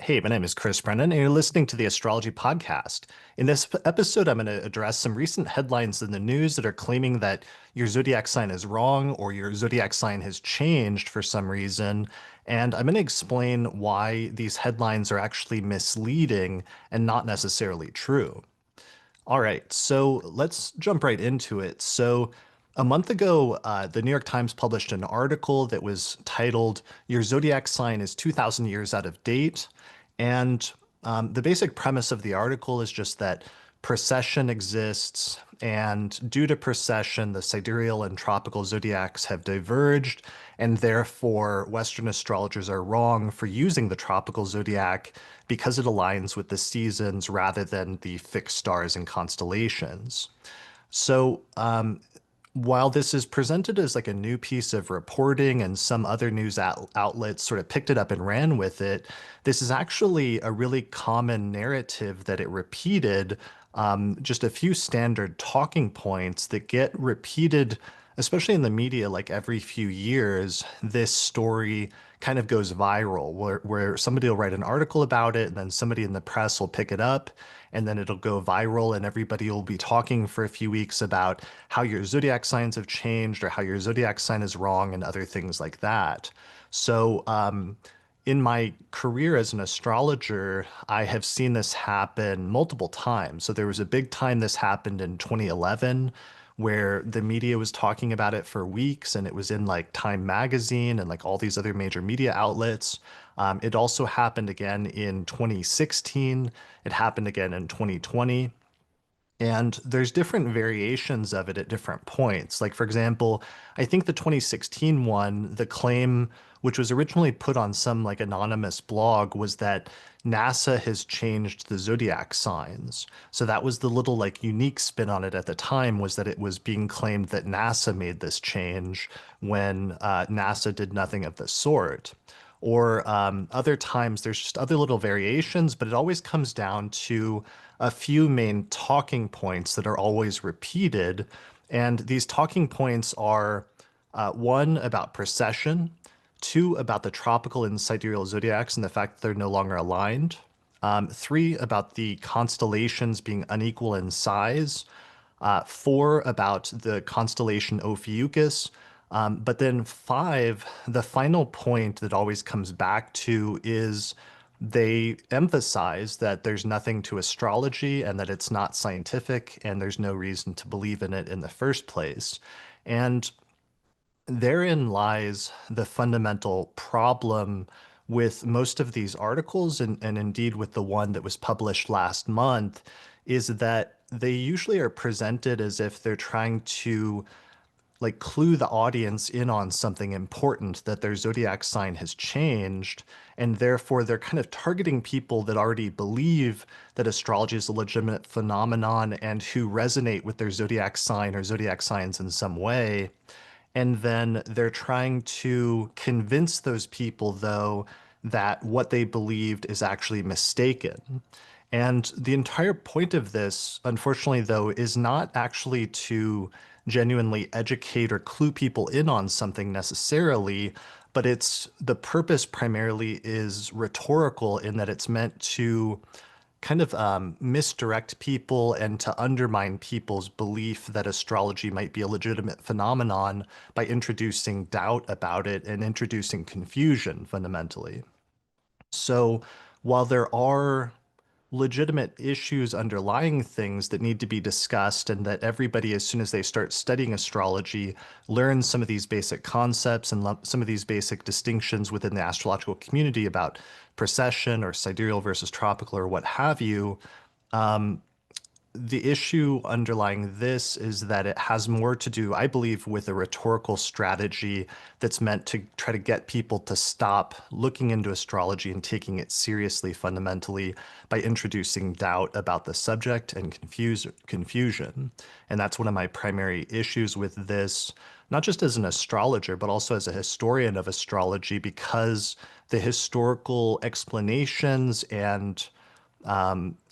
Hey, my name is Chris Brennan, and you're listening to the Astrology Podcast. In this episode, I'm going to address some recent headlines in the news that are claiming that your zodiac sign is wrong or your zodiac sign has changed for some reason. And I'm going to explain why these headlines are actually misleading and not necessarily true. All right, so let's jump right into it. So, a month ago, the New York Times published an article that was titled, Your Zodiac Sign is 2,000 Years Out of Date. And the basic premise of the article is just that precession exists, and due to precession, the sidereal and tropical zodiacs have diverged, and therefore Western astrologers are wrong for using the tropical zodiac because it aligns with the seasons rather than the fixed stars and constellations. So, while this is presented as like a new piece of reporting and some other news outlets sort of picked it up and ran with it, this is actually a really common narrative that it repeated, just a few standard talking points that get repeated, especially in the media, like every few years. This story kind of goes viral where somebody will write an article about it and then somebody in the press will pick it up and then it'll go viral and everybody will be talking for a few weeks about how your zodiac signs have changed or how your zodiac sign is wrong and other things like that. So, in my career as an astrologer, I have seen this happen multiple times. So there was a big time this happened in 2011 where the media was talking about it for weeks and it was in like Time magazine and like all these other major media outlets. It also happened again in 2016. It happened again in 2020. And there's different variations of it at different points. Like, for example, I think the 2016 one, the claim, which was originally put on some like anonymous blog, was that NASA has changed the zodiac signs. So that was the little like unique spin on it at the time, was that it was being claimed that NASA made this change when NASA did nothing of the sort. Or other times there's just other little variations, but it always comes down to a few main talking points that are always repeated. And these talking points are one, about precession, two, about the tropical and sidereal zodiacs and the fact that they're no longer aligned, three, about the constellations being unequal in size, four, about the constellation Ophiuchus. But then five, the final point that always comes back to is they emphasize that there's nothing to astrology and that it's not scientific and there's no reason to believe in it in the first place. And therein lies the fundamental problem with most of these articles, and indeed with the one that was published last month, is that they usually are presented as if they're trying to like clue the audience in on something important, that their zodiac sign has changed, and therefore they're kind of targeting people that already believe that astrology is a legitimate phenomenon and who resonate with their zodiac sign or zodiac signs in some way. And then they're trying to convince those people, though, that what they believed is actually mistaken. And the entire point of this, unfortunately, though, is not actually to genuinely educate or clue people in on something necessarily, but it's the purpose primarily is rhetorical in that it's meant to kind of misdirect people and to undermine people's belief that astrology might be a legitimate phenomenon by introducing doubt about it and introducing confusion fundamentally. So while there are legitimate issues underlying things that need to be discussed, and that everybody, as soon as they start studying astrology, learns some of these basic concepts and some of these basic distinctions within the astrological community about precession or sidereal versus tropical or what have you. The issue underlying this is that it has more to do, I believe, with a rhetorical strategy that's meant to try to get people to stop looking into astrology and taking it seriously fundamentally by introducing doubt about the subject and confusion. And that's one of my primary issues with this, not just as an astrologer, but also as a historian of astrology, because the historical explanations and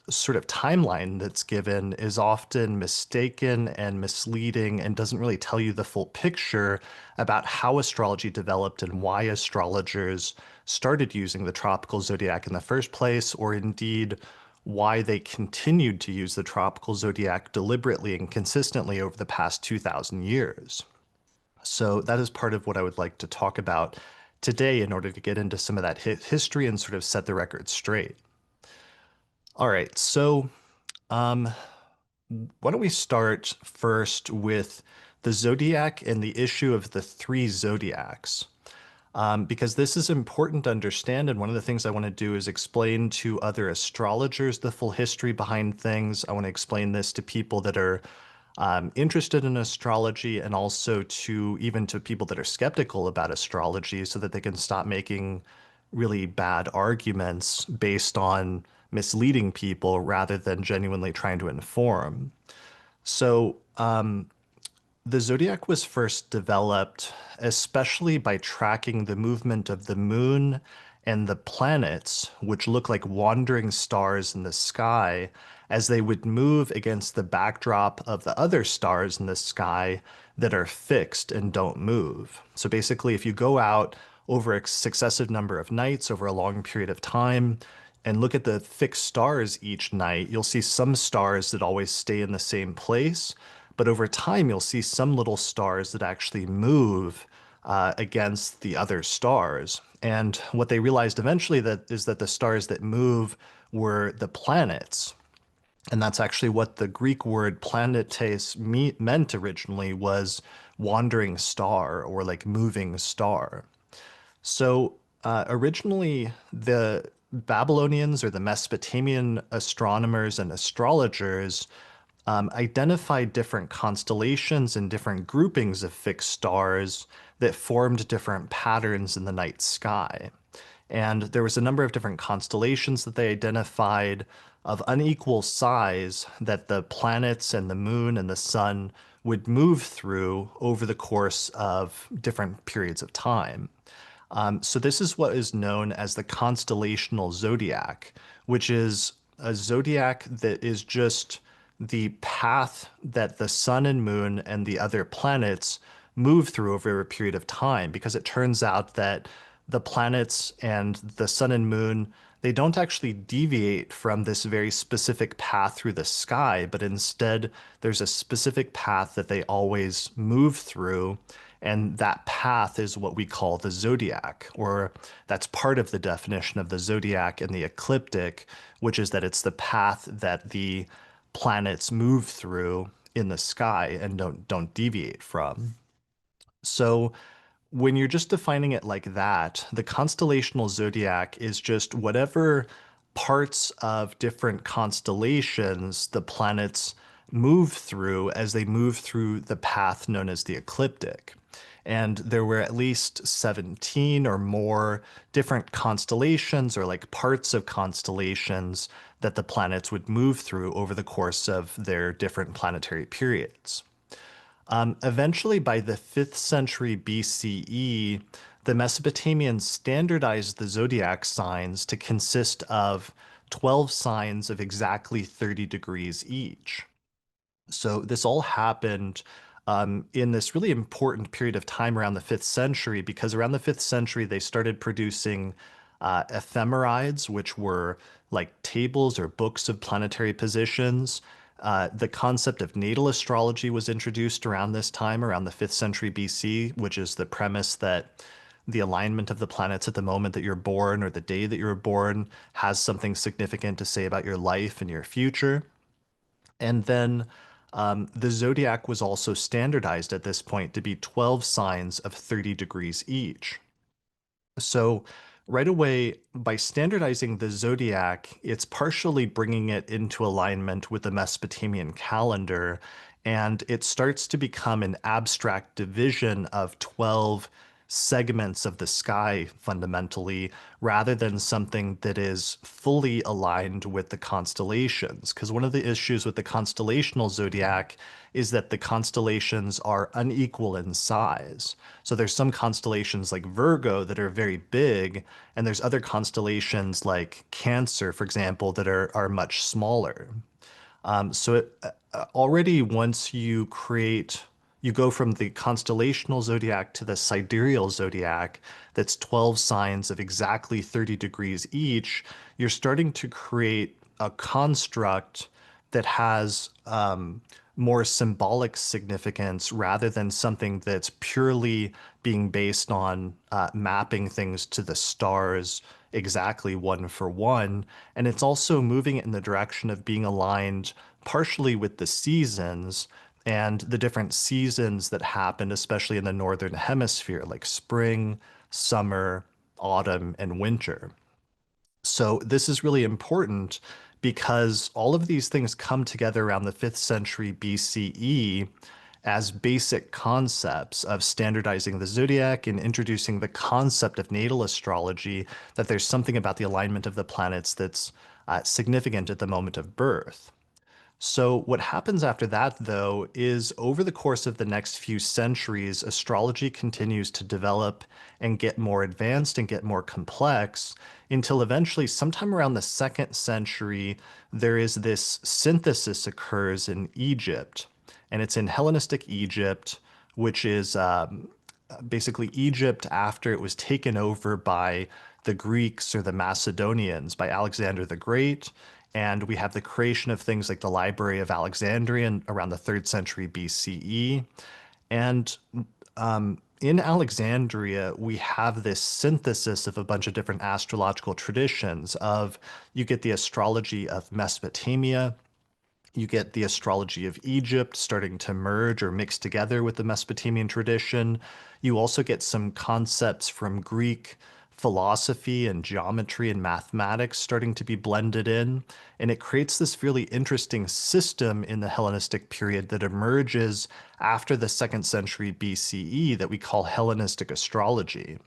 sort of timeline that's given is often mistaken and misleading and doesn't really tell you the full picture about how astrology developed and why astrologers started using the tropical zodiac in the first place, or indeed why they continued to use the tropical zodiac deliberately and consistently over the past 2,000 years. So that is part of what I would like to talk about today in order to get into some of that history and sort of set the record straight. All right, so um, why don't we start first with the zodiac and the issue of the three zodiacs? Because this is important to understand. And one of the things I want to do is explain to other astrologers the full history behind things. I want to explain this to people that are interested in astrology, and also to even to people that are skeptical about astrology, so that they can stop making really bad arguments based on misleading people rather than genuinely trying to inform. So, the zodiac was first developed especially by tracking the movement of the moon and the planets, which look like wandering stars in the sky, as they would move against the backdrop of the other stars in the sky that are fixed and don't move. So basically, if you go out over a successive number of nights over a long period of time and look at the fixed stars each night, you'll see some stars that always stay in the same place, but over time, you'll see some little stars that actually move against the other stars. And what they realized eventually is that the stars that move were the planets. And that's actually what the Greek word planetes meant originally, was wandering star or like moving star. So originally, the Babylonians or the Mesopotamian astronomers and astrologers identified different constellations and different groupings of fixed stars that formed different patterns in the night sky. And there was a number of different constellations that they identified of unequal size that the planets and the moon and the sun would move through over the course of different periods of time. So this is what is known as the constellational zodiac, which is a zodiac that is just the path that the sun and moon and the other planets move through over a period of time, because it turns out that the planets and the sun and moon, they don't actually deviate from this very specific path through the sky, but instead there's a specific path that they always move through. And that path is what we call the zodiac, or that's part of the definition of the zodiac and the ecliptic, which is that it's the path that the planets move through in the sky and don't deviate from. So when you're just defining it like that, the constellational zodiac is just whatever parts of different constellations the planets move through as they move through the path known as the ecliptic. And there were at least 17 or more different constellations, or like parts of constellations, that the planets would move through over the course of their different planetary periods. Eventually, by the 5th century BCE, the Mesopotamians standardized the zodiac signs to consist of 12 signs of exactly 30 degrees each. So this all happened in this really important period of time around the 5th century, because around the 5th century, they started producing ephemerides, which were like tables or books of planetary positions. The concept of natal astrology was introduced around this time, around the 5th century BC, which is the premise that the alignment of the planets at the moment that you're born or the day that you're born has something significant to say about your life and your future. And then the zodiac was also standardized at this point to be 12 signs of 30 degrees each. So right away, by standardizing the zodiac, it's partially bringing it into alignment with the Mesopotamian calendar, and it starts to become an abstract division of 12 segments of the sky fundamentally, rather than something that is fully aligned with the constellations. Because one of the issues with the constellational zodiac is that the constellations are unequal in size. So there's some constellations like Virgo that are very big, and there's other constellations like Cancer, for example, that are much smaller. Already once you go from the constellational zodiac to the sidereal zodiac, that's 12 signs of exactly 30 degrees each, you're starting to create a construct that has more symbolic significance rather than something that's purely being based on mapping things to the stars exactly one for one. And it's also moving it in the direction of being aligned partially with the seasons and the different seasons that happen, especially in the northern hemisphere, like spring, summer, autumn, and winter. So this is really important because all of these things come together around the 5th century BCE as basic concepts of standardizing the zodiac and introducing the concept of natal astrology, that there's something about the alignment of the planets that's significant at the moment of birth. So, what happens after that, though, is over the course of the next few centuries, astrology continues to develop and get more advanced and get more complex until eventually, sometime around the 2nd century, there is this synthesis occurs in Egypt. And it's in Hellenistic Egypt, which is basically Egypt after it was taken over by the Greeks or the Macedonians, by Alexander the Great. And we have the creation of things like the Library of Alexandria around the 3rd century BCE. And in Alexandria, we have this synthesis of a bunch of different astrological traditions of you get the astrology of Mesopotamia, you get the astrology of Egypt starting to merge or mix together with the Mesopotamian tradition. You also get some concepts from Greek philosophy and geometry and mathematics starting to be blended in. And it creates this really interesting system in the Hellenistic period that emerges after the 2nd century BCE that we call Hellenistic astrology.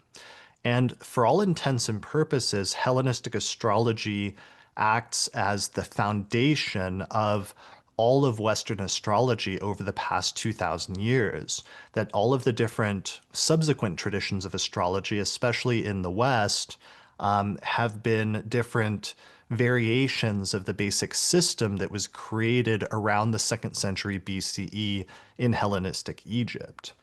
And for all intents and purposes, Hellenistic astrology acts as the foundation of all of Western astrology over the past 2,000 years. That all of the different subsequent traditions of astrology, especially in the West, have been different variations of the basic system that was created around the 2nd century BCE in Hellenistic Egypt.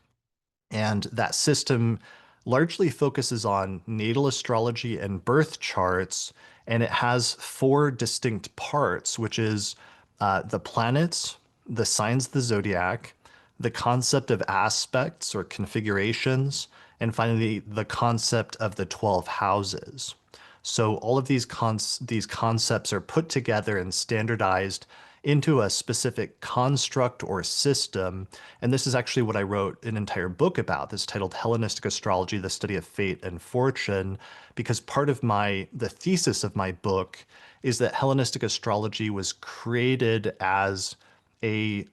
And that system largely focuses on natal astrology and birth charts, and it has four distinct parts, which is the planets, the signs of the zodiac, the concept of aspects or configurations, and finally the concept of the 12 houses. So all of these concepts are put together and standardized into a specific construct or system. And this is actually what I wrote an entire book about. This titled Hellenistic Astrology, the Study of Fate and Fortune, because part of the thesis of my book is that Hellenistic astrology was created as a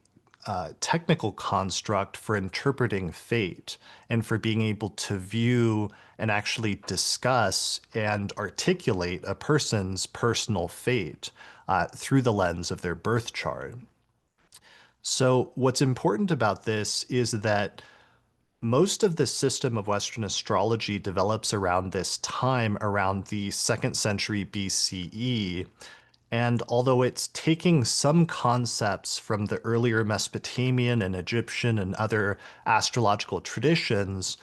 technical construct for interpreting fate and for being able to view and actually discuss and articulate a person's personal fate through the lens of their birth chart. So, what's important about this is that most of the system of Western astrology develops around this time, around the 2nd century BCE. And although it's taking some concepts from the earlier Mesopotamian and Egyptian and other astrological traditions,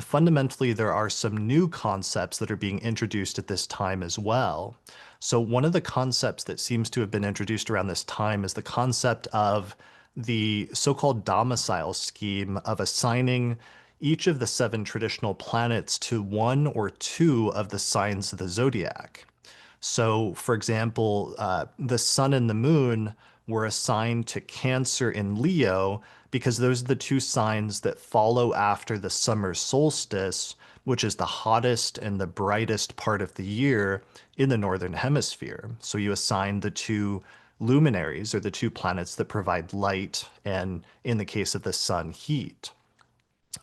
fundamentally there are some new concepts that are being introduced at this time as well. So one of the concepts that seems to have been introduced around this time is the concept of the so-called domicile scheme of assigning each of the 7 traditional planets to one or two of the signs of the zodiac. So, for example, the sun and the moon were assigned to Cancer and Leo because those are the two signs that follow after the summer solstice, which is the hottest and the brightest part of the year in the northern hemisphere. So you assign the two luminaries, or the two planets that provide light, and in the case of the sun, heat.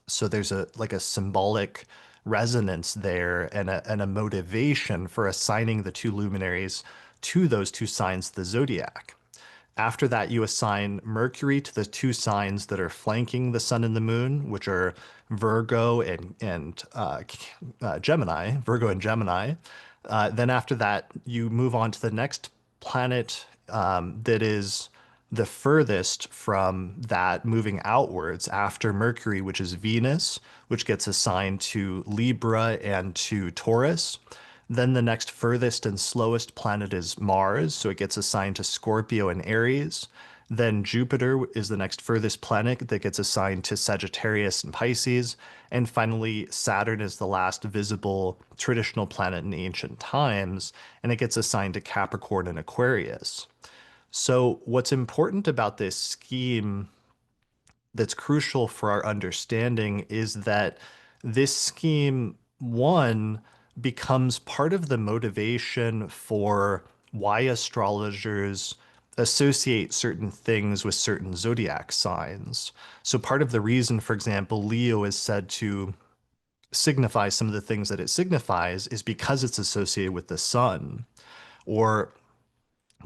So there's a symbolic resonance there and a motivation for assigning the two luminaries to those two signs of the zodiac. After that, you assign Mercury to the two signs that are flanking the sun and the moon, which are Virgo and Gemini. Virgo and Gemini. Then after that, you move on to the next planet that is the furthest from that, moving outwards after Mercury, which is Venus, which gets assigned to Libra and to Taurus. Then the next furthest and slowest planet is Mars, so it gets assigned to Scorpio and Aries. Then Jupiter is the next furthest planet that gets assigned to Sagittarius and Pisces. And finally, Saturn is the last visible traditional planet in ancient times, and it gets assigned to Capricorn and Aquarius. So, what's important about this scheme that's crucial for our understanding is that this scheme, one, becomes part of the motivation for why astrologers associate certain things with certain zodiac signs. So, part of the reason, for example, Leo is said to signify some of the things that it signifies is because it's associated with the sun. Or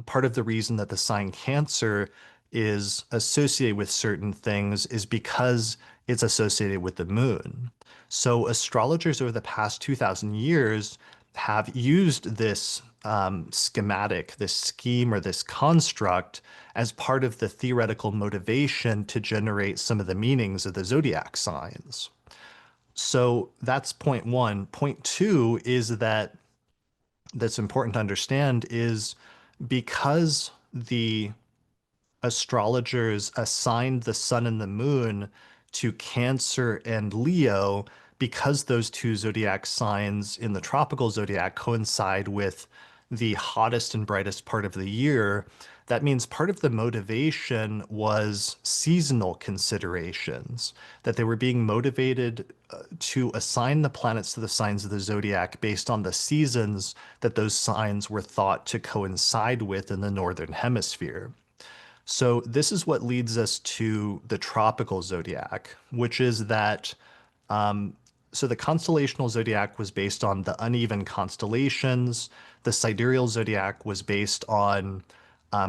part of the reason that the sign Cancer is associated with certain things is because it's associated with the moon. So astrologers over the past 2,000 years have used this schematic, this scheme, or this construct as part of the theoretical motivation to generate some of the meanings of the zodiac signs. So that's point one. Point two is that's important to understand is because the astrologers assigned the sun and the moon to Cancer and Leo, because those two zodiac signs in the tropical zodiac coincide with the hottest and brightest part of the year, that means part of the motivation was seasonal considerations, that they were being motivated to assign the planets to the signs of the zodiac based on the seasons that those signs were thought to coincide with in the northern hemisphere. So this is what leads us to the tropical zodiac, which is that so the constellational zodiac was based on the uneven constellations. The sidereal zodiac was based on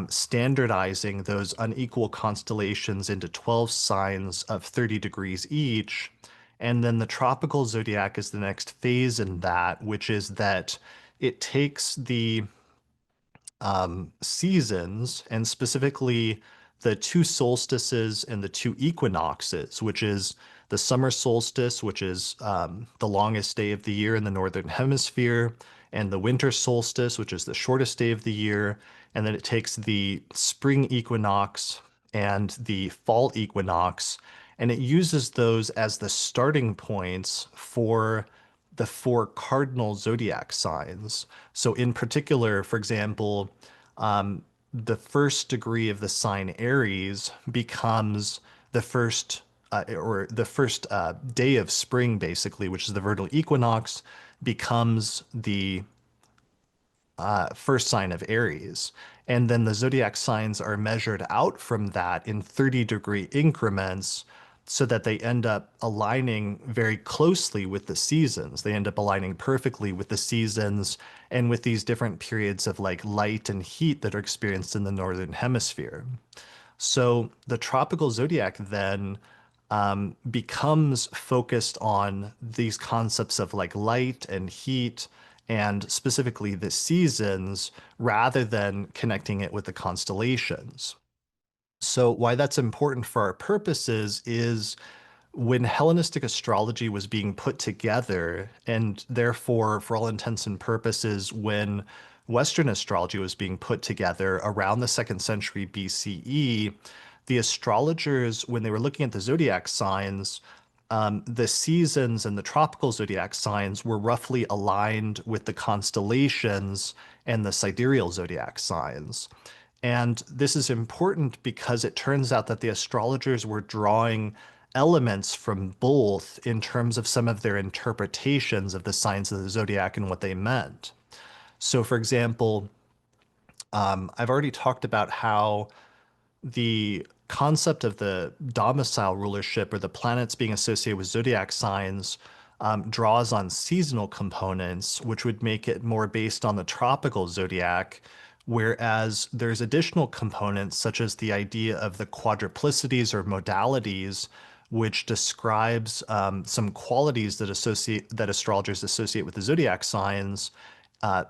standardizing those unequal constellations into 12 signs of 30 degrees each. And then the tropical zodiac is the next phase in that, which is that it takes the seasons, and specifically the two solstices and the two equinoxes, which is the summer solstice, which is the longest day of the year in the northern hemisphere, and the winter solstice, which is the shortest day of the year. And then it takes the spring equinox and the fall equinox, and it uses those as the starting points for the four cardinal zodiac signs. So, in particular, for example, the first degree of the sign Aries becomes the first day of spring, basically, which is the vernal equinox, becomes the first sign of Aries. And then the zodiac signs are measured out from that in 30-degree increments so that they end up aligning very closely with the seasons. They end up aligning perfectly with the seasons and with these different periods of like light and heat that are experienced in the northern hemisphere. So the tropical zodiac then becomes focused on these concepts of like light and heat and specifically the seasons rather than connecting it with the constellations. So, why that's important for our purposes is when Hellenistic astrology was being put together, and therefore, for all intents and purposes, when Western astrology was being put together around the second century BCE, the astrologers, when they were looking at the zodiac signs, the seasons and the tropical zodiac signs were roughly aligned with the constellations and the sidereal zodiac signs. And this is important because it turns out that the astrologers were drawing elements from both in terms of some of their interpretations of the signs of the zodiac and what they meant. So, for example, I've already talked about how the concept of the domicile rulership or the planets being associated with zodiac signs draws on seasonal components, which would make it more based on the tropical zodiac, whereas there's additional components such as the idea of the quadruplicities or modalities, which describes some qualities that astrologers associate with the zodiac signs,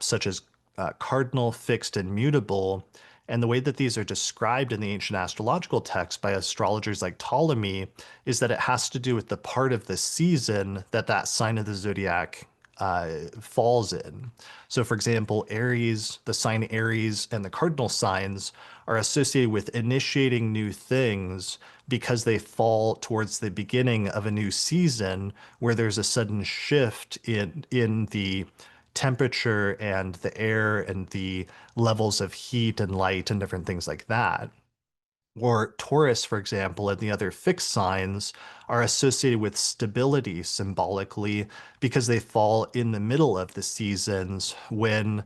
such as cardinal, fixed, and mutable. And the way that these are described in the ancient astrological texts by astrologers like Ptolemy is that it has to do with the part of the season that that sign of the zodiac falls in. So, for example, Aries, the sign Aries, and the cardinal signs are associated with initiating new things because they fall towards the beginning of a new season where there's a sudden shift in the temperature and the air and the levels of heat and light and different things like that. Or Taurus, for example, and the other fixed signs are associated with stability symbolically because they fall in the middle of the seasons when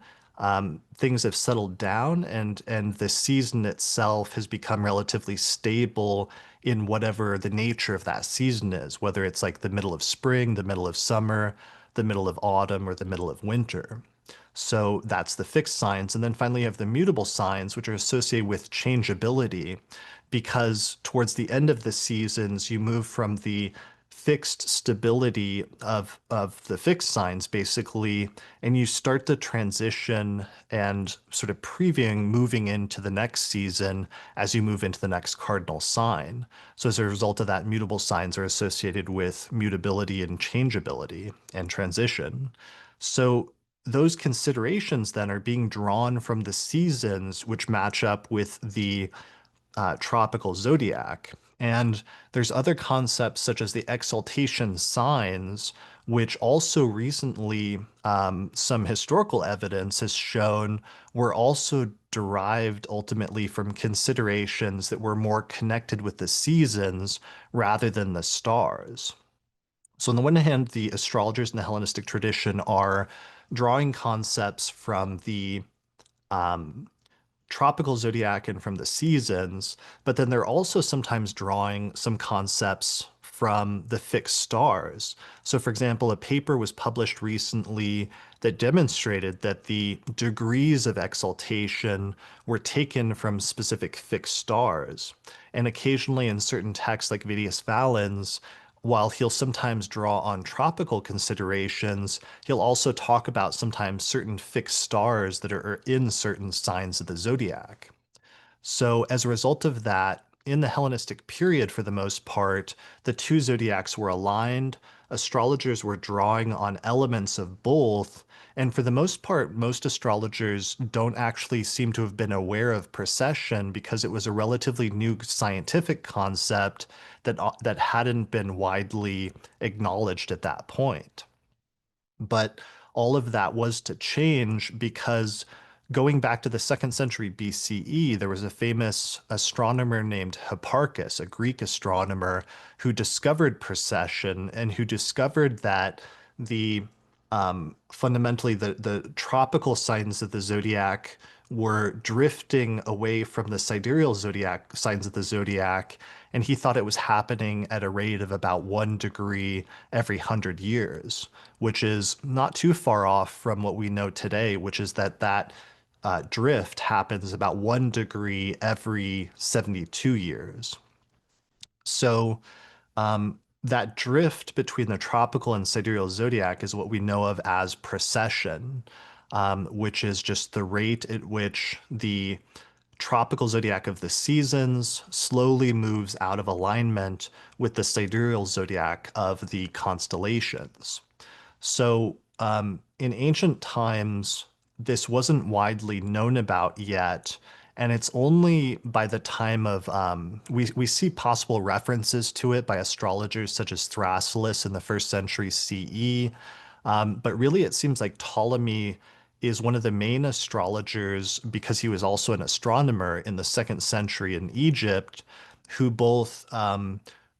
things have settled down and the season itself has become relatively stable in whatever the nature of that season is, whether it's like the middle of spring, the middle of summer, the middle of autumn, or the middle of winter. So that's the fixed signs. And then finally, you have the mutable signs, which are associated with changeability, because towards the end of the seasons, you move from the fixed stability of the fixed signs, basically, and you start the transition and sort of previewing moving into the next season as you move into the next cardinal sign. So as a result of that, mutable signs are associated with mutability and changeability and transition. So those considerations then are being drawn from the seasons, which match up with the tropical zodiac. And there's other concepts such as the exaltation signs, which also recently some historical evidence has shown were also derived ultimately from considerations that were more connected with the seasons rather than the stars. So, on the one hand, the astrologers in the Hellenistic tradition are drawing concepts from the um, tropical zodiac and from the seasons, but then they're also sometimes drawing some concepts from the fixed stars. So, for example, a paper was published recently that demonstrated that the degrees of exaltation were taken from specific fixed stars. And occasionally in certain texts like Vidius Valens, while he'll sometimes draw on tropical considerations, he'll also talk about sometimes certain fixed stars that are in certain signs of the zodiac. So, as a result of that, in the Hellenistic period, for the most part, the two zodiacs were aligned. Astrologers were drawing on elements of both. And for the most part, most astrologers don't actually seem to have been aware of precession because it was a relatively new scientific concept that hadn't been widely acknowledged at that point. But all of that was to change because going back to the second century BCE, there was a famous astronomer named Hipparchus, a Greek astronomer, who discovered precession and who discovered that the fundamentally the tropical signs of the zodiac were drifting away from the sidereal zodiac signs of the zodiac, and he thought it was happening at a rate of about 1 degree every 100 years, which is not too far off from what we know today, which is that drift happens about 1 degree every 72 years. So that drift between the tropical and sidereal zodiac is what we know of as precession, which is just the rate at which the tropical zodiac of the seasons slowly moves out of alignment with the sidereal zodiac of the constellations. So, in ancient times, this wasn't widely known about yet, and it's only by the time of we see possible references to it by astrologers such as Thrasyllus in the first century CE, but really it seems like Ptolemy is one of the main astrologers because he was also an astronomer in the second century in Egypt, who both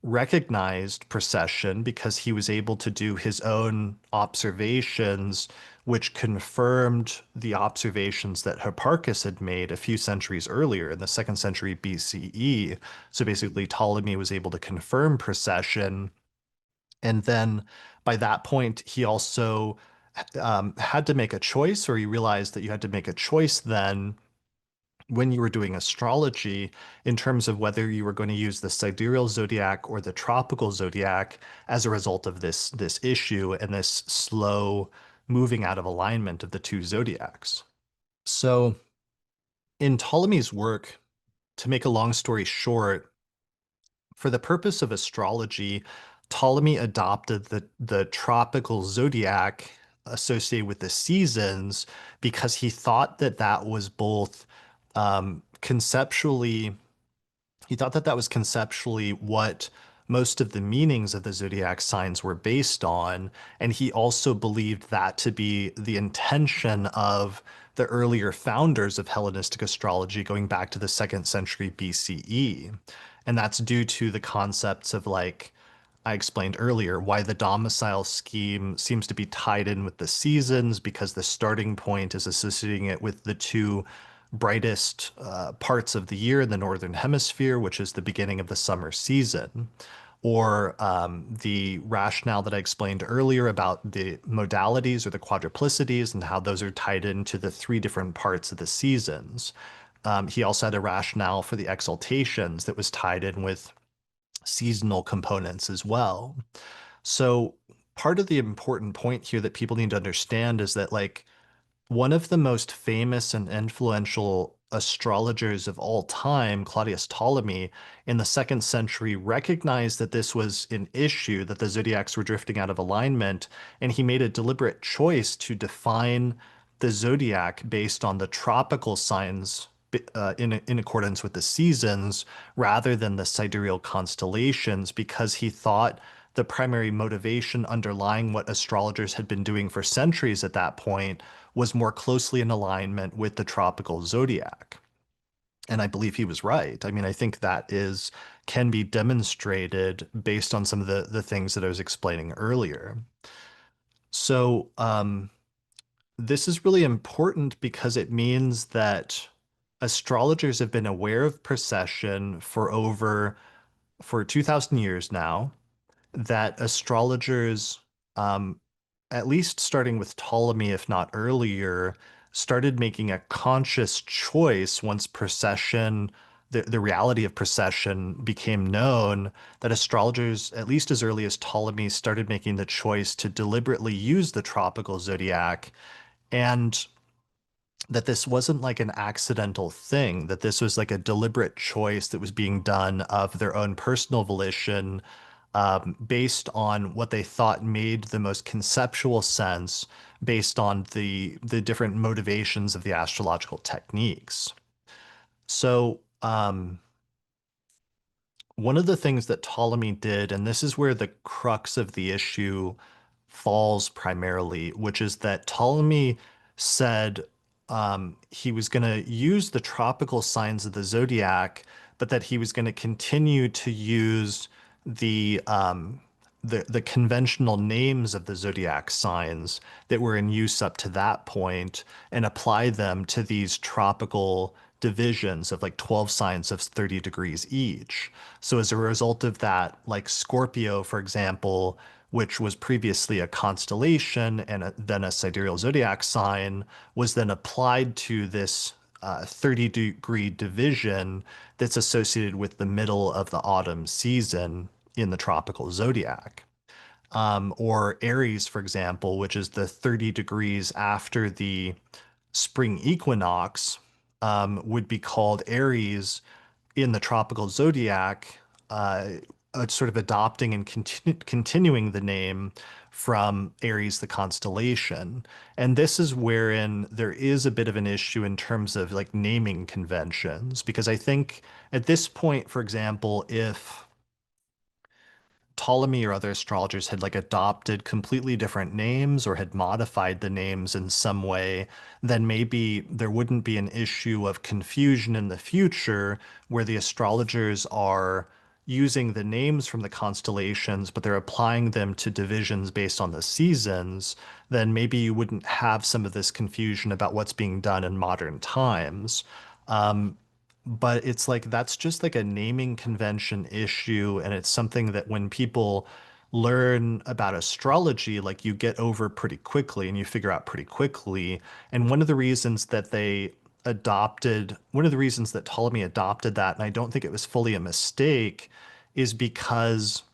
recognized precession because he was able to do his own observations, which confirmed the observations that Hipparchus had made a few centuries earlier in the second century BCE. So basically, Ptolemy was able to confirm precession. And then by that point, he also had to make a choice, or he realized that you had to make a choice then when you were doing astrology in terms of whether you were going to use the sidereal zodiac or the tropical zodiac as a result of this issue and this slow moving out of alignment of the two zodiacs. So in Ptolemy's work, to make a long story short, for the purpose of astrology, Ptolemy adopted the tropical zodiac associated with the seasons because he thought that that was both conceptually he thought that that was conceptually what most of the meanings of the zodiac signs were based on. And he also believed that to be the intention of the earlier founders of Hellenistic astrology going back to the second century BCE. And that's due to the concepts of, like I explained earlier, why the domicile scheme seems to be tied in with the seasons because the starting point is associating it with the two brightest parts of the year in the northern hemisphere, which is the beginning of the summer season. Or the rationale that I explained earlier about the modalities or the quadruplicities and how those are tied into the three different parts of the seasons. He also had a rationale for the exaltations that was tied in with seasonal components as well. So part of the important point here that people need to understand is that, like, one of the most famous and influential astrologers of all time, Claudius Ptolemy, in the second century, recognized that this was an issue, that the zodiacs were drifting out of alignment, and he made a deliberate choice to define the zodiac based on the tropical signs in accordance with the seasons rather than the sidereal constellations because he thought the primary motivation underlying what astrologers had been doing for centuries at that point was more closely in alignment with the tropical zodiac. And I believe he was right. I mean, I think that is can be demonstrated based on some of the things that I was explaining earlier. So this is really important because it means that astrologers have been aware of precession for 2000 years now, that astrologers, um, at least starting with Ptolemy, if not earlier, started making a conscious choice once precession, the reality of precession became known, that astrologers, at least as early as Ptolemy, started making the choice to deliberately use the tropical zodiac, and that this wasn't like an accidental thing, that this was like a deliberate choice that was being done of their own personal volition, based on what they thought made the most conceptual sense based on the different motivations of the astrological techniques. So, one of the things that Ptolemy did, and this is where the crux of the issue falls primarily, which is that Ptolemy said he was going to use the tropical signs of the zodiac, but that he was going to continue to use the the conventional names of the zodiac signs that were in use up to that point and apply them to these tropical divisions of like 12 signs of 30 degrees each. So as a result of that, like Scorpio, for example, which was previously a constellation and then a sidereal zodiac sign, was then applied to this 30-degree division that's associated with the middle of the autumn season in the tropical zodiac. Or Aries, for example, which is the 30 degrees after the spring equinox, would be called Aries in the tropical zodiac, sort of adopting and continuing the name from Aries, the constellation. And this is wherein there is a bit of an issue in terms of like naming conventions, because I think at this point, for example, if Ptolemy or other astrologers had like adopted completely different names or had modified the names in some way, then maybe there wouldn't be an issue of confusion in the future where the astrologers are using the names from the constellations, but they're applying them to divisions based on the seasons, then maybe you wouldn't have some of this confusion about what's being done in modern times. Um, but it's like that's just like a naming convention issue, and it's something that when people learn about astrology, like you get over pretty quickly and you figure out pretty quickly. And one of the reasons that Ptolemy adopted that, and I don't think it was fully a mistake, is because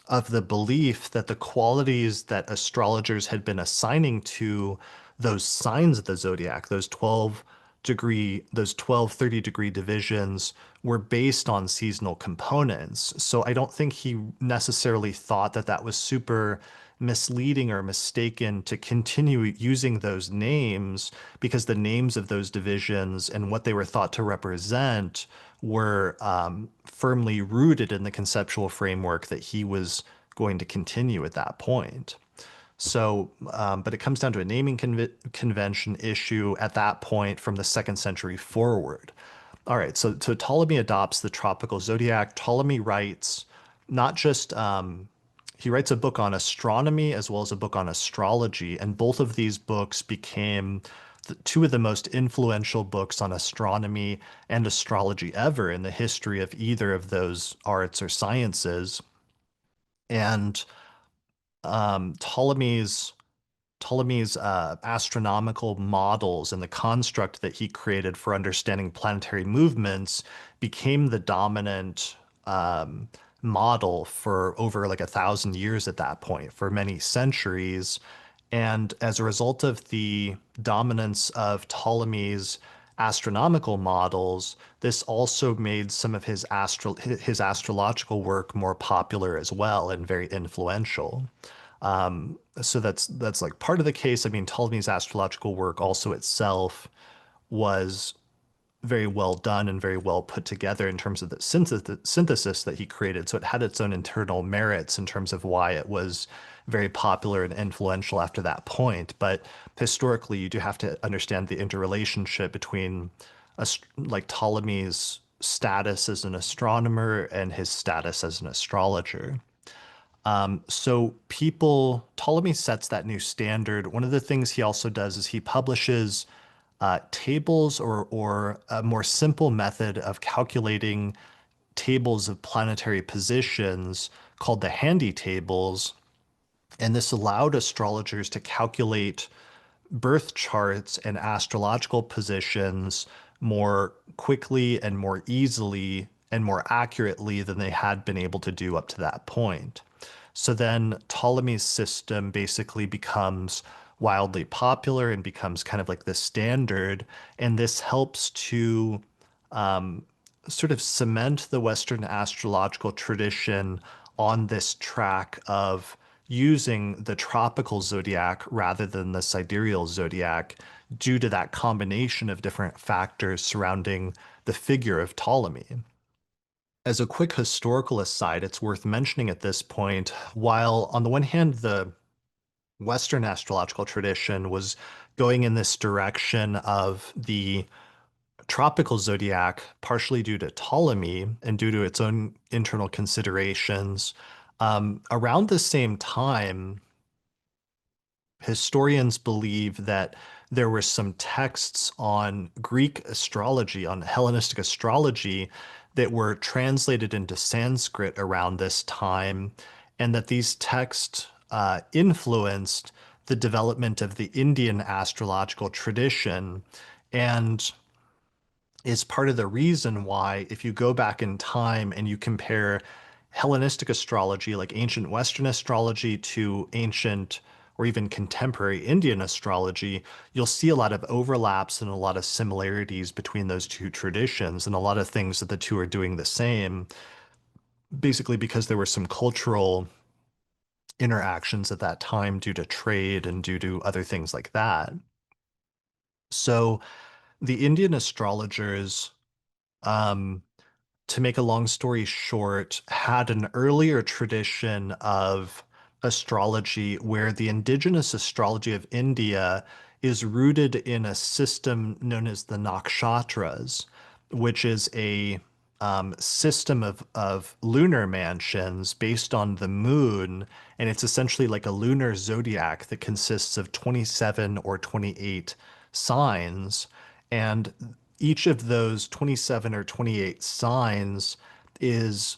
of the belief that the qualities that astrologers had been assigning to those signs of the zodiac, those 12 30-degree divisions were based on seasonal components. So I don't think he necessarily thought that that was super misleading or mistaken to continue using those names, because the names of those divisions and what they were thought to represent were firmly rooted in the conceptual framework that he was going to continue at that point. So, but it comes down to a naming convention issue at that point from the second century forward. All right, so Ptolemy adopts the tropical zodiac. Ptolemy writes not just he writes a book on astronomy as well as a book on astrology, and both of these books became two of the most influential books on astronomy and astrology ever in the history of either of those arts or sciences. And Ptolemy's astronomical models and the construct that he created for understanding planetary movements became the dominant model for over like 1,000 years at that point, for many centuries. And as a result of the dominance of Ptolemy's astronomical models, this also made some of his astrological work more popular as well and very influential. So that's like part of the case. I mean, Ptolemy's astrological work also itself was very well done and very well put together in terms of the synthesis that he created. So it had its own internal merits in terms of why it was very popular and influential after that point. But historically, you do have to understand the interrelationship between like Ptolemy's status as an astronomer and his status as an astrologer. Ptolemy sets that new standard. One of the things he also does is he publishes tables or a more simple method of calculating tables of planetary positions called the handy tables. And this allowed astrologers to calculate birth charts and astrological positions more quickly and more easily and more accurately than they had been able to do up to that point. So then Ptolemy's system basically becomes wildly popular and becomes kind of like the standard. And this helps to sort of cement the Western astrological tradition on this track of using the tropical zodiac rather than the sidereal zodiac due to that combination of different factors surrounding the figure of Ptolemy. As a quick historical aside, it's worth mentioning at this point, while on the one hand, the Western astrological tradition was going in this direction of the tropical zodiac, partially due to Ptolemy and due to its own internal considerations. Around the same time, historians believe that there were some texts on Greek astrology, on Hellenistic astrology, that were translated into Sanskrit around this time, and that these texts influenced the development of the Indian astrological tradition. And is part of the reason why, if you go back in time and you compare Hellenistic astrology, like ancient Western astrology, to ancient or even contemporary Indian astrology, you'll see a lot of overlaps and a lot of similarities between those two traditions, and a lot of things that the two are doing the same, basically because there were some cultural interactions at that time due to trade and due to other things like that. So the Indian astrologers, um, to make a long story short, had an earlier tradition of astrology where the indigenous astrology of India is rooted in a system known as the nakshatras, which is system of lunar mansions based on the moon, and it's essentially like a lunar zodiac that consists of 27 or 28 signs, and each of those 27 or 28 signs is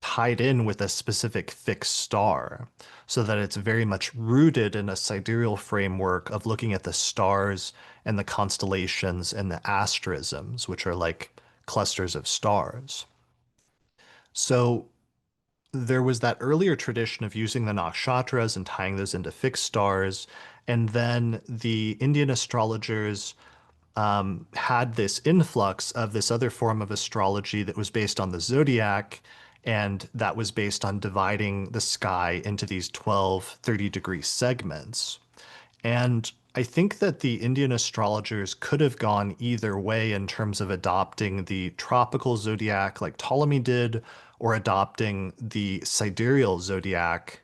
tied in with a specific fixed star, so that it's very much rooted in a sidereal framework of looking at the stars and the constellations and the asterisms, which are like clusters of stars. So there was that earlier tradition of using the nakshatras and tying those into fixed stars. And then the Indian astrologers had this influx of this other form of astrology that was based on the zodiac, and that was based on dividing the sky into these 12 30-degree segments. And I think that the Indian astrologers could have gone either way in terms of adopting the tropical zodiac like Ptolemy did, or adopting the sidereal zodiac,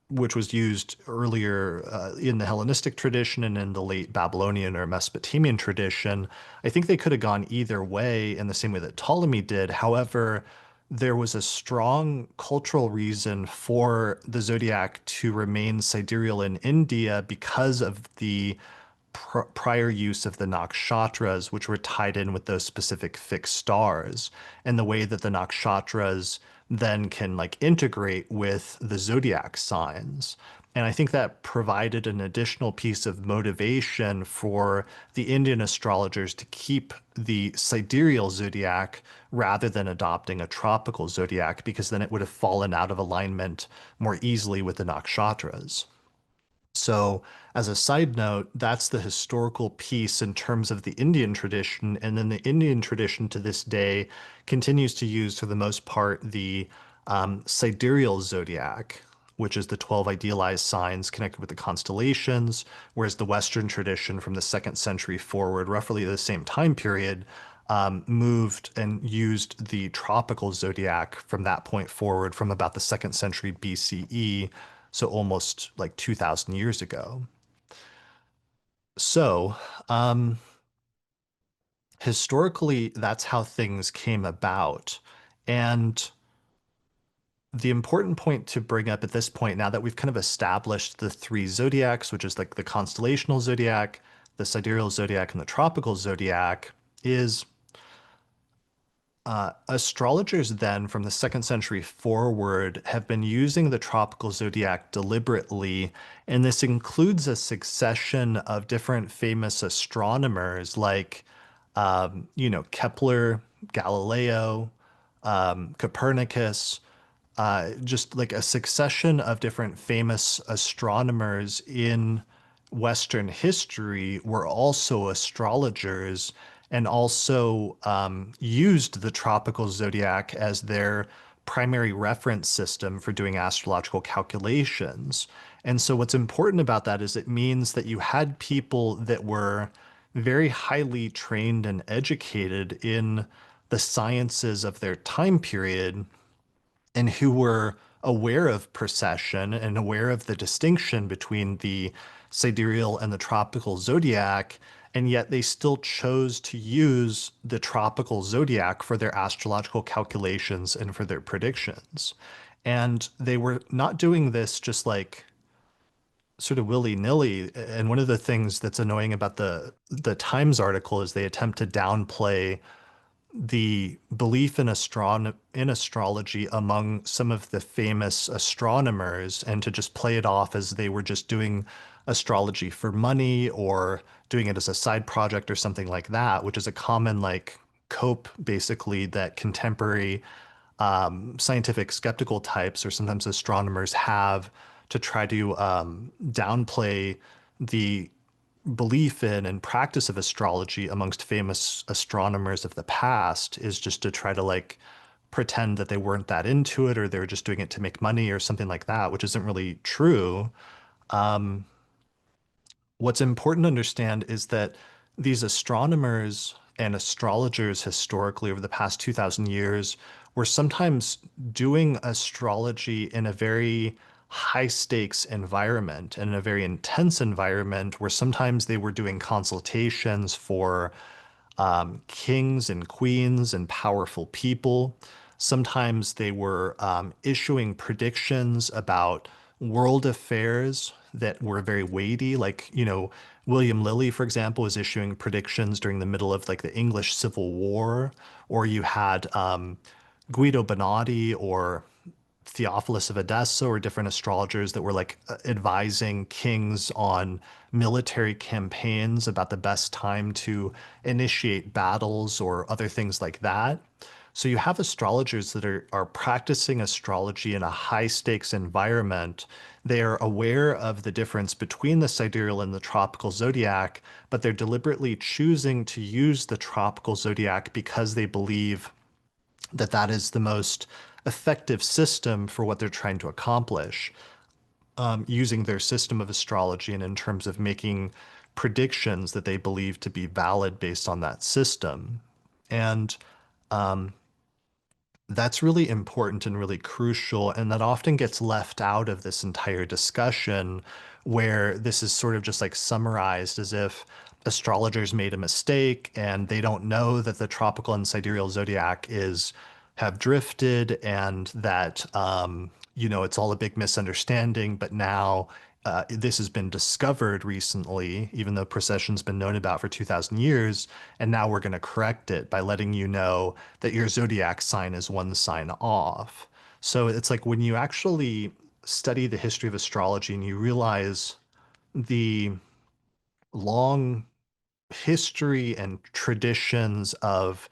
which was used earlier in the Hellenistic tradition and in the late Babylonian or Mesopotamian tradition. I think they could have gone either way in the same way that Ptolemy did. However, there was a strong cultural reason for the zodiac to remain sidereal in India because of the prior use of the nakshatras, which were tied in with those specific fixed stars, and the way that the nakshatras then can like integrate with the zodiac signs. And I think that provided an additional piece of motivation for the Indian astrologers to keep the sidereal zodiac rather than adopting a tropical zodiac, because then it would have fallen out of alignment more easily with the nakshatras. So, as a side note, that's the historical piece in terms of the Indian tradition. And then the Indian tradition to this day continues to use, for the most part, the sidereal zodiac, which is the 12 idealized signs connected with the constellations, whereas the Western tradition from the second century forward, roughly the same time period, moved and used the tropical zodiac from that point forward, from about the second century BCE, so almost like 2,000 years ago. So, um, historically, that's how things came about. And the important point to bring up at this point, now that we've kind of established the three zodiacs, which is like the constellational zodiac, the sidereal zodiac, and the tropical zodiac, is astrologers then from the second century forward have been using the tropical zodiac deliberately, and this includes a succession of different famous astronomers like, Kepler, Galileo, Copernicus, just like a succession of different famous astronomers in Western history were also astrologers, and also used the tropical zodiac as their primary reference system for doing astrological calculations. And so, what's important about that is it means that you had people that were very highly trained and educated in the sciences of their time period, and who were aware of precession and aware of the distinction between the sidereal and the tropical zodiac, and yet they still chose to use the tropical zodiac for their astrological calculations and for their predictions. And they were not doing this just like sort of willy-nilly. And one of the things that's annoying about the Times article is they attempt to downplay the belief in astrology among some of the famous astronomers, and to just play it off as they were just doing astrology for money or doing it as a side project or something like that, which is a common like cope basically that contemporary scientific skeptical types or sometimes astronomers have to try to downplay the belief in and practice of astrology amongst famous astronomers of the past, is just to try to like pretend that they weren't that into it, or they were just doing it to make money or something like that, which isn't really true. What's important to understand is that these astronomers and astrologers historically over the past 2,000 years were sometimes doing astrology in a very high stakes environment and in a very intense environment, where sometimes they were doing consultations for kings and queens and powerful people. Sometimes they were issuing predictions about world affairs that were very weighty. Like, William Lilly, for example, was issuing predictions during the middle of like the English Civil War, or you had Guido Bonatti or Theophilus of Edessa or different astrologers that were like advising kings on military campaigns about the best time to initiate battles or other things like that. So you have astrologers that are practicing astrology in a high stakes environment. They are aware of the difference between the sidereal and the tropical zodiac, but they're deliberately choosing to use the tropical zodiac because they believe that that is the most effective system for what they're trying to accomplish, using their system of astrology and in terms of making predictions that they believe to be valid based on that system. And that's really important and really crucial. And that often gets left out of this entire discussion, where this is sort of just like summarized as if astrologers made a mistake and they don't know that the tropical and sidereal zodiac is have drifted and that it's all a big misunderstanding. But now this has been discovered recently, even though precession's been known about for 2,000 years. And now we're going to correct it by letting you know that your zodiac sign is one sign off. So it's like when you actually study the history of astrology and you realize the long history and traditions of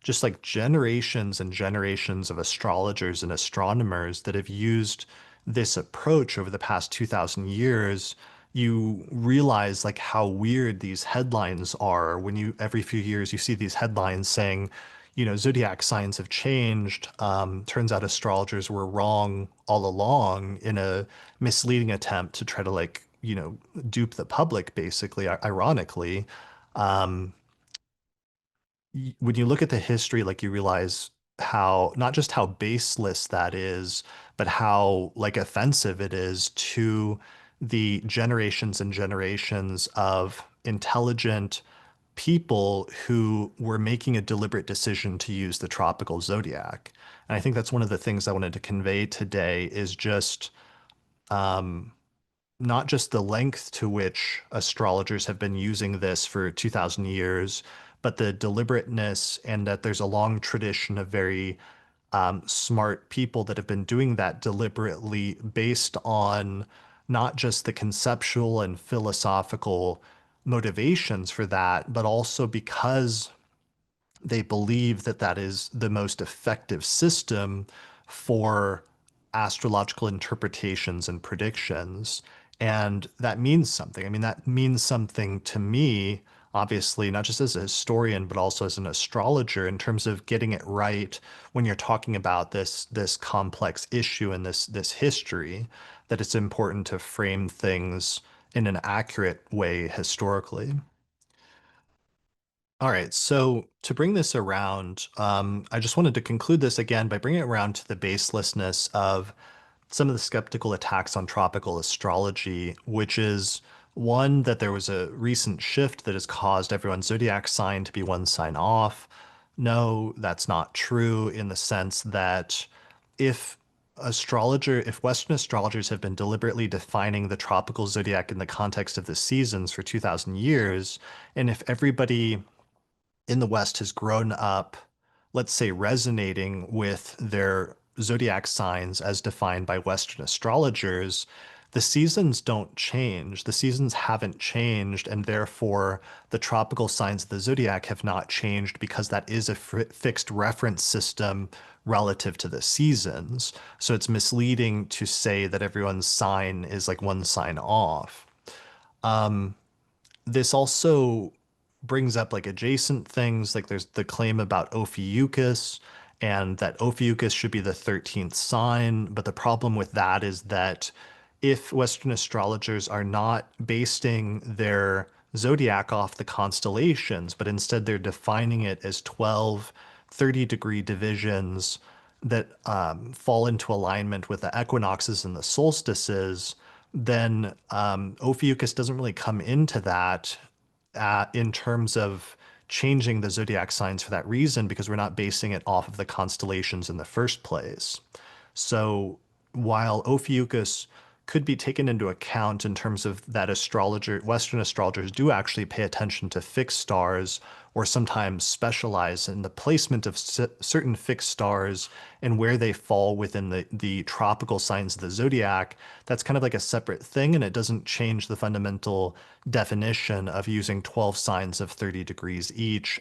just like generations and generations of astrologers and astronomers that have used this approach over the past 2,000 years, you realize like how weird these headlines are when you every few years you see these headlines saying, zodiac signs have changed. Turns out astrologers were wrong all along in a misleading attempt to try to like, dupe the public, basically, ironically. Um, when you look at the history, like you realize how not just how baseless that is, but how like offensive it is to the generations and generations of intelligent people who were making a deliberate decision to use the tropical zodiac. And I think that's one of the things I wanted to convey today is just not just the length to which astrologers have been using this for 2,000 years, but the deliberateness and that there's a long tradition of very smart people that have been doing that deliberately based on not just the conceptual and philosophical motivations for that, but also because they believe that that is the most effective system for astrological interpretations and predictions. And that means something. I mean, that means something to me, obviously, not just as a historian, but also as an astrologer in terms of getting it right when you're talking about this complex issue and this history, that it's important to frame things in an accurate way historically. All right, so to bring this around, I just wanted to conclude this again by bringing it around to the baselessness of some of the skeptical attacks on tropical astrology, which is one, that there was a recent shift that has caused everyone's zodiac sign to be one sign off. No, that's not true in the sense that if if Western astrologers have been deliberately defining the tropical zodiac in the context of the seasons for 2,000 years, and if everybody in the West has grown up, let's say, resonating with their zodiac signs as defined by Western astrologers, the seasons don't change. The seasons haven't changed, and therefore the tropical signs of the zodiac have not changed because that is a fixed reference system relative to the seasons. So it's misleading to say that everyone's sign is like one sign off. This also brings up like adjacent things, like there's the claim about Ophiuchus and that Ophiuchus should be the 13th sign. But the problem with that is that if Western astrologers are not basing their zodiac off the constellations, but instead they're defining it as 12 30-degree divisions that fall into alignment with the equinoxes and the solstices, then Ophiuchus doesn't really come into that in terms of changing the zodiac signs for that reason because we're not basing it off of the constellations in the first place. So while Ophiuchus could be taken into account in terms of that Western astrologers do actually pay attention to fixed stars or sometimes specialize in the placement of certain fixed stars and where they fall within the tropical signs of the zodiac. That's kind of like a separate thing, and it doesn't change the fundamental definition of using 12 signs of 30 degrees each.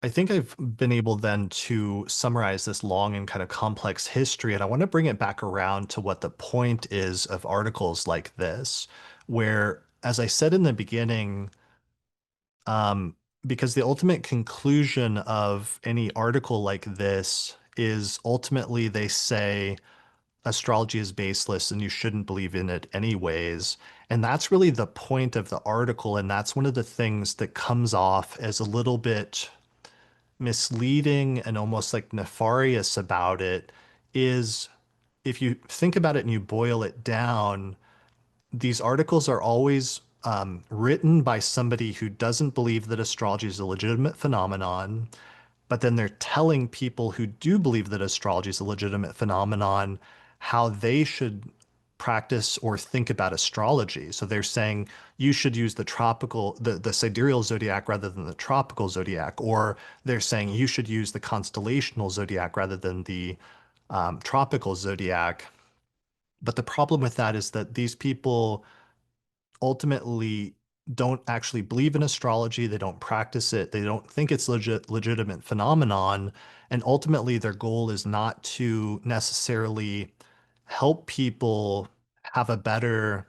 I think I've been able then to summarize this long and kind of complex history, and I want to bring it back around to what the point is of articles like this, where, as I said in the beginning, um, because the ultimate conclusion of any article like this is ultimately they say astrology is baseless and you shouldn't believe in it anyways. And that's really the point of the article, and that's one of the things that comes off as a little bit misleading and almost like nefarious about it is if you think about it and you boil it down, these articles are always written by somebody who doesn't believe that astrology is a legitimate phenomenon, but then they're telling people who do believe that astrology is a legitimate phenomenon how they should practice or think about astrology. So they're saying you should use the sidereal zodiac rather than the tropical zodiac, or they're saying you should use the constellational zodiac rather than the tropical zodiac. But the problem with that is that these people ultimately don't actually believe in astrology. They don't practice it. They don't think it's legitimate phenomenon. And ultimately, their goal is not to necessarily help people have a better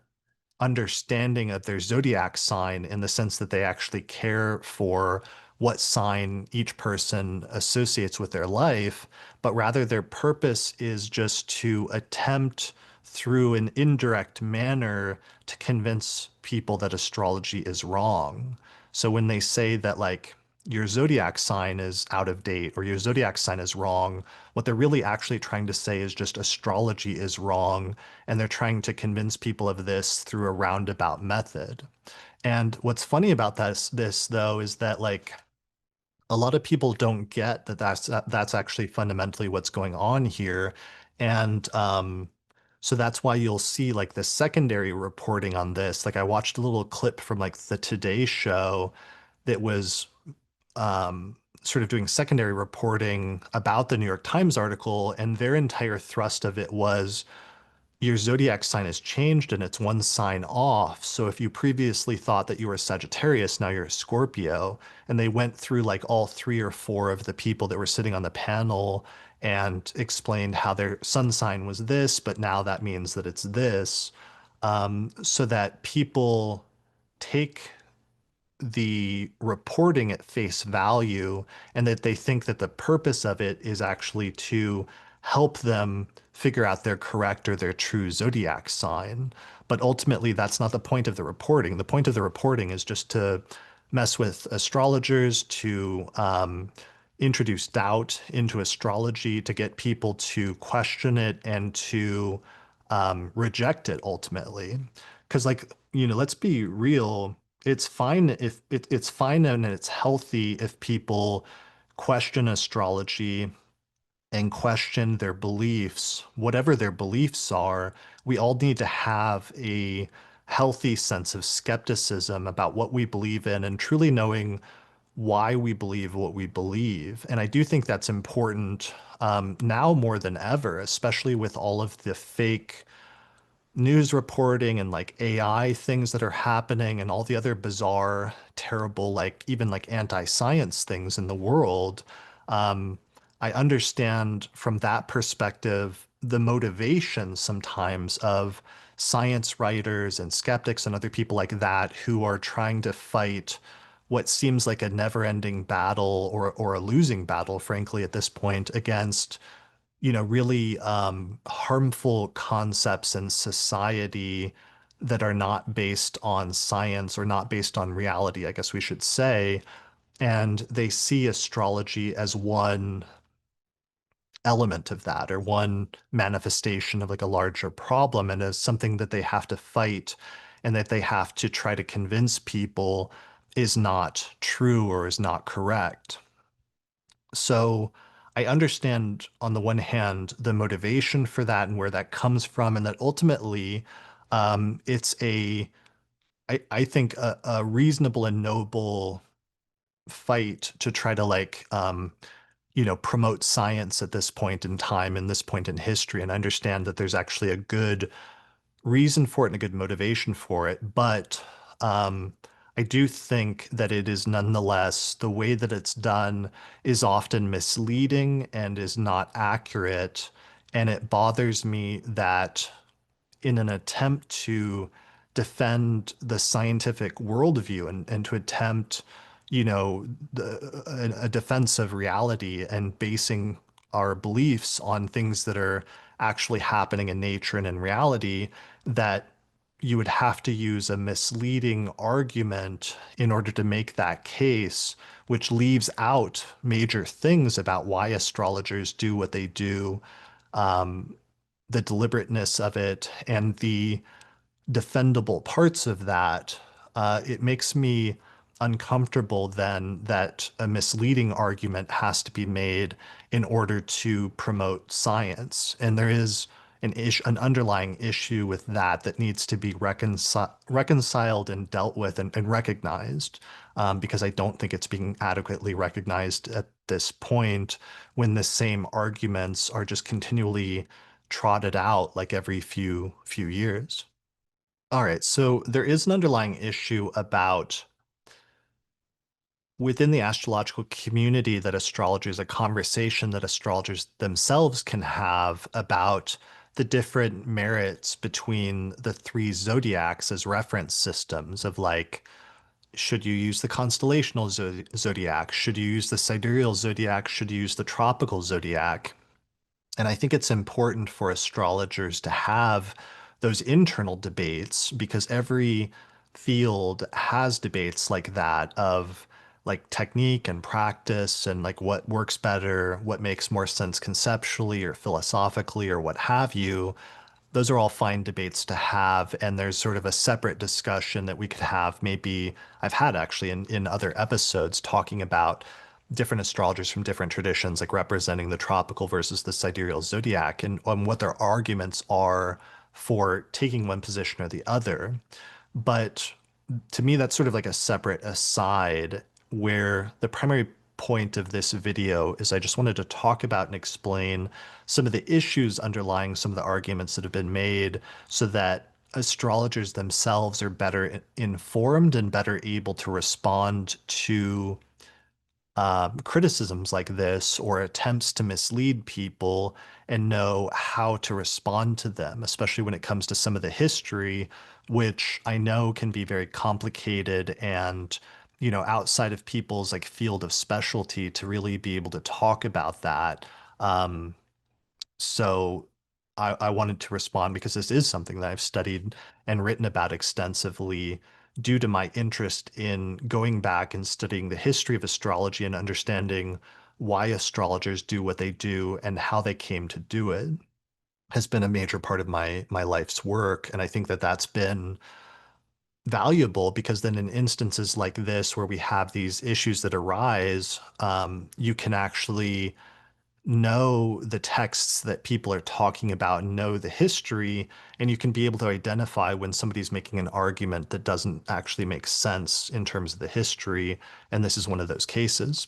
understanding of their zodiac sign in the sense that they actually care for what sign each person associates with their life, but rather their purpose is just to attempt through an indirect manner to convince people that astrology is wrong. So when they say that, like, your zodiac sign is out of date or your zodiac sign is wrong, what they're really actually trying to say is just astrology is wrong, and they're trying to convince people of this through a roundabout method. And what's funny about this though is that, like, a lot of people don't get that that's actually fundamentally what's going on here. And so that's why you'll see like the secondary reporting on this. Like I watched a little clip from like the Today Show that was sort of doing secondary reporting about the New York Times article, and their entire thrust of it was your zodiac sign has changed and it's one sign off. So if you previously thought that you were a Sagittarius, now you're a Scorpio. And they went through like all three or four of the people that were sitting on the panel and explained how their sun sign was this, but now that means that it's this, so that people take the reporting at face value and that they think that the purpose of it is actually to help them figure out their correct or their true zodiac sign. But ultimately, that's not the point of the reporting. The point of the reporting is just to mess with astrologers, to introduce doubt into astrology, to get people to question it and to reject it ultimately. Because, like, let's be real. It's fine if it's fine and it's healthy if people question astrology and question their beliefs, whatever their beliefs are. We all need to have a healthy sense of skepticism about what we believe in and truly knowing why we believe what we believe. And I do think that's important now more than ever, especially with all of the fake news reporting and like AI things that are happening and all the other bizarre, terrible, like even like anti-science things in the world. Um, I understand from that perspective the motivation sometimes of science writers and skeptics and other people like that who are trying to fight what seems like a never-ending battle or a losing battle, frankly, at this point against really harmful concepts in society that are not based on science or not based on reality, I guess we should say. And they see astrology as one element of that or one manifestation of like a larger problem and as something that they have to fight. and that they have to try to convince people is not true or is not correct. So I understand on the one hand the motivation for that and where that comes from, and that ultimately it's I think a reasonable and noble fight to try to promote science at this point in time and this point in history, and understand that there's actually a good reason for it and a good motivation for it. But um, I do think that it is nonetheless, the way that it's done is often misleading and is not accurate. And it bothers me that in an attempt to defend the scientific worldview and to attempt, a defense of reality and basing our beliefs on things that are actually happening in nature and in reality, that you would have to use a misleading argument in order to make that case, which leaves out major things about why astrologers do what they do, um, the deliberateness of it, and the defendable parts of that. It makes me uncomfortable then that a misleading argument has to be made in order to promote science. And there is an underlying issue with that that needs to be reconciled and dealt with and recognized, because I don't think it's being adequately recognized at this point, when the same arguments are just continually trotted out like every few years. All right, so there is an underlying issue about within the astrological community that astrologers, a conversation that astrologers themselves can have about the different merits between the three zodiacs as reference systems of like, should you use the constellational zodiac? Should you use the sidereal zodiac? Should you use the tropical zodiac? And I think it's important for astrologers to have those internal debates, because every field has debates like that of like technique and practice and like what works better, what makes more sense conceptually or philosophically or what have you. Those are all fine debates to have. And there's sort of a separate discussion that we could have. Maybe I've had actually in other episodes talking about different astrologers from different traditions, like representing the tropical versus the sidereal zodiac, and on what their arguments are for taking one position or the other. But to me, that's sort of like a separate aside, where the primary point of this video is I just wanted to talk about and explain some of the issues underlying some of the arguments that have been made, so that astrologers themselves are better informed and better able to respond to criticisms like this or attempts to mislead people, and know how to respond to them, especially when it comes to some of the history, which I know can be very complicated and, outside of people's like field of specialty to really be able to talk about that. Um, so I wanted to respond because this is something that I've studied and written about extensively due to my interest in going back and studying the history of astrology and understanding why astrologers do what they do and how they came to do it has been a major part of my life's work. And I think that that's been valuable, because then in instances like this where we have these issues that arise, you can actually know the texts that people are talking about, know the history, and you can be able to identify when somebody's making an argument that doesn't actually make sense in terms of the history. And this is one of those cases.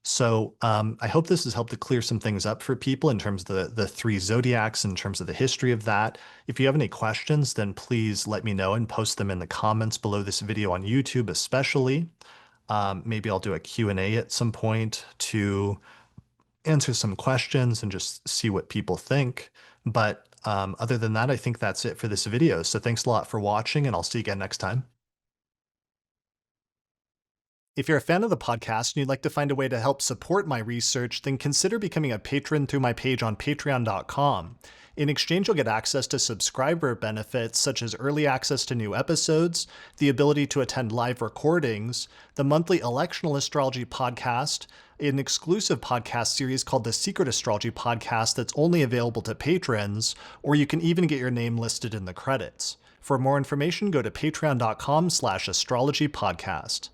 So I hope this has helped to clear some things up for people in terms of the three zodiacs, in terms of the history of that. If you have any questions, then please let me know and post them in the comments below this video on YouTube, especially. Maybe I'll do a Q&A at some point to answer some questions and just see what people think. But other than that, I think that's it for this video. So thanks a lot for watching, and I'll see you again next time. If you're a fan of the podcast and you'd like to find a way to help support my research, then consider becoming a patron through my page on patreon.com. In exchange, you'll get access to subscriber benefits such as early access to new episodes, the ability to attend live recordings, the monthly Electional Astrology Podcast, an exclusive podcast series called the Secret Astrology Podcast that's only available to patrons, or you can even get your name listed in the credits. For more information, go to patreon.com/astrologypodcast.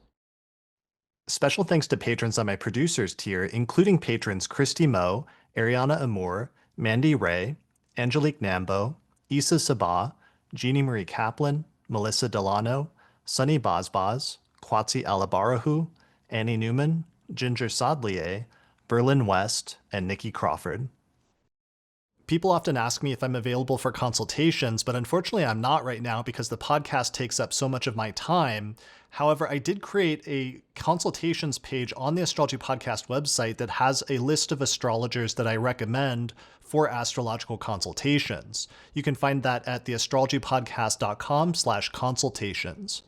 Special thanks to patrons on my producers tier, including patrons Christy Moe, Ariana Amour, Mandy Ray, Angelique Nambo, Issa Sabah, Jeannie Marie Kaplan, Melissa Delano, Sunny Bazbaz, Kwatsi Alabarahu, Annie Newman, Ginger Sadlier, Berlin West, and Nikki Crawford. People often ask me if I'm available for consultations, but unfortunately I'm not right now because the podcast takes up so much of my time. However, I did create a consultations page on the Astrology Podcast website that has a list of astrologers that I recommend for astrological consultations. You can find that at theastrologypodcast.com/consultations.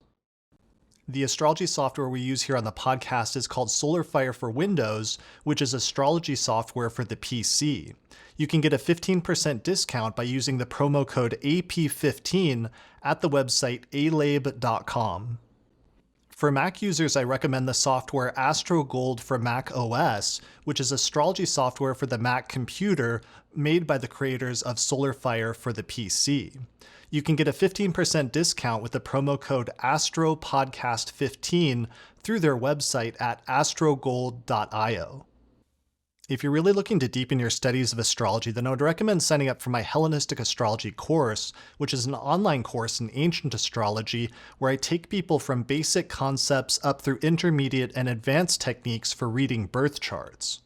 The astrology software we use here on the podcast is called SolarFire for Windows, which is astrology software for the PC. You can get a 15% discount by using the promo code AP15 at the website alabe.com. For Mac users, I recommend the software AstroGold for Mac OS, which is astrology software for the Mac computer made by the creators of SolarFire for the PC. You can get a 15% discount with the promo code AstroPodcast15 through their website at astrogold.io. If you're really looking to deepen your studies of astrology, then I would recommend signing up for my Hellenistic Astrology course, which is an online course in ancient astrology where I take people from basic concepts up through intermediate and advanced techniques for reading birth charts.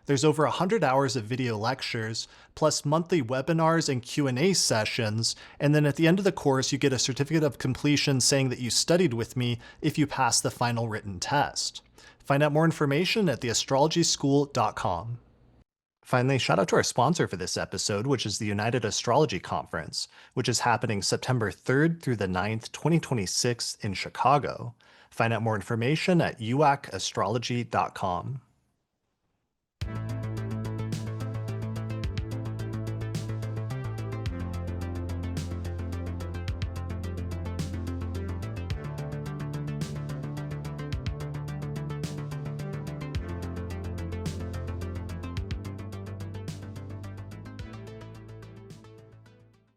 There's over 100 hours of video lectures, plus monthly webinars and Q&A sessions, and then at the end of the course you get a certificate of completion saying that you studied with me if you pass the final written test. Find out more information at theastrologyschool.com. Finally, shout out to our sponsor for this episode, which is the United Astrology Conference, which is happening September 3rd through the 9th, 2026 in Chicago. Find out more information at uacastrology.com.